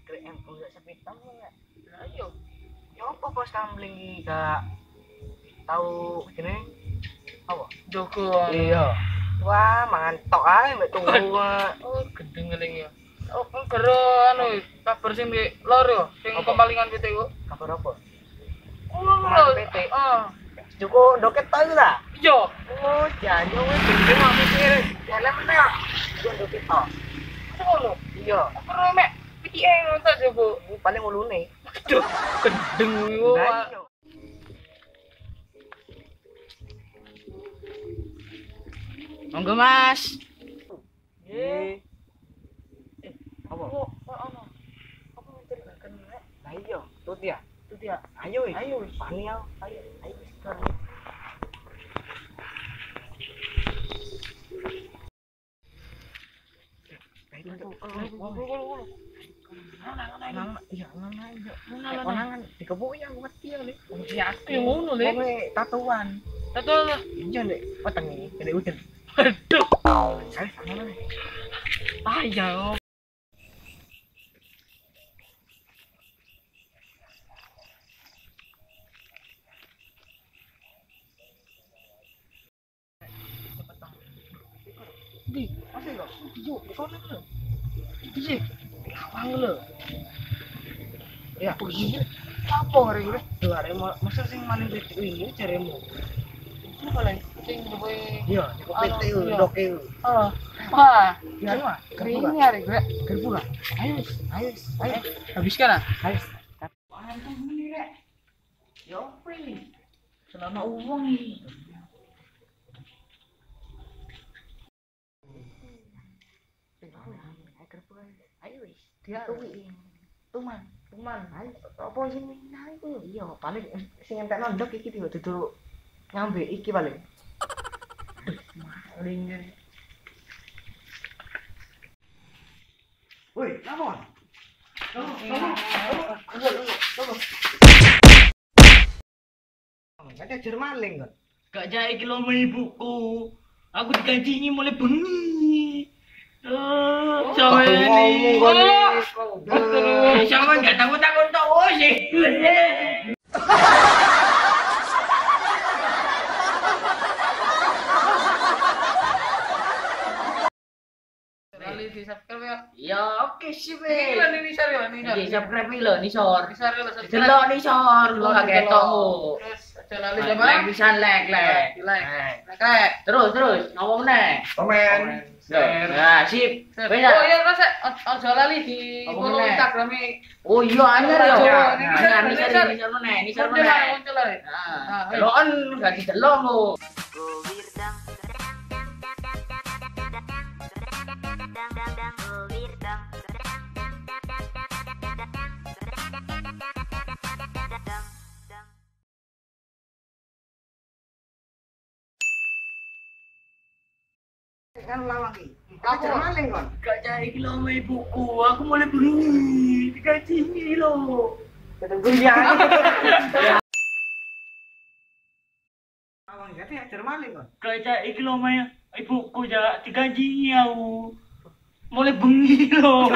Krek em gak sepitang ya. Lah iya. Ya apa pas kamling gak tahu gini apa? Jogo. Iya. Wah, mangan tok ae mek tunggu. Oh, gendeng ngeling ya. Oh, karo anu kabar sing di lor yo, sing Apa? kemalingan PT ku. Kabar apa? Oh, Kemalingan PT? Cukup doket tahu lah. Iya. Oh, jangan wis gendeng aku mikir. Jalan meneh. Cukup doket tok. Ngono. Iya. Karo mek PTE ngono ta jogo. Ini paling ulune. Aduh, gendeng iku. Lah iya. Monggo Mas. Eh. Apa? Oh, ono. Apa menceritakan nek? Lah iya, tut ya. Itu dia. Ayo wis. Ayo wis. Pani ayo. Ayo wis. Konangan dikepuk ya mati ya nek. Wong siake ngono le. Wong tatuan. Tato lah. Iya nek wetenge gede udan. Aduh. Saya sama nek. Ah ya. Di, masih kok. Yuk, di kono lho. Iya. Awang lho. Ya, begini. Apa ngereng rek? Duare masa sing maning titik wingi jaremu. Apa lagi? Sing duwe Iya, di PT iya. doke. Oh. Wah, Ya, mah. kering ya rek. Gerbu lah. Ayo, ayo, ayo. Habiskan ah. Ayo. Pantes meni rek. Yo pri. Selama uang iki. Ayo wis. Dia tuman. Ayo, apa sing minah iku? Iya, paling sing entekno ndok iki dudu nyambe iki paling. Maling. Woi, lapor. Ada jermaling kan? Gak jaya iki lho ibuku. Aku diganjingi mulai bengi. Sama ini. Sama enggak takut-takut tok sih. Kali di subscribe ya. Ya oke sih Ini weh. lah ini share ya ini. Di subscribe nih lo, nisor. Di share lah subscribe. Delok nisor, lo gak ketemu. Terus aja lali Like sama. bisa like. Like. Terus ngomong meneh. Komen. Share. Nah, sip. Oh Bisa. iya Mas, aja lali di Apa follow meneh? Instagram-e. Oh iya anyar ya. Nah, Nah, nisor. nisor meneh, nisor Muncul meneh. lah, muncul lah. Nah, deloken gak didelok lo. Kan lawang iki. Ada jermaling kon. Gak jaya iki lo sama ibuku, aku mulai bengi. Diganjingi lo. Ketemu ya. Lawang iki ada jermaling kon. Gak jaya iki lo sama ibuku, ja diganjingi aku. Mulai bengi lo.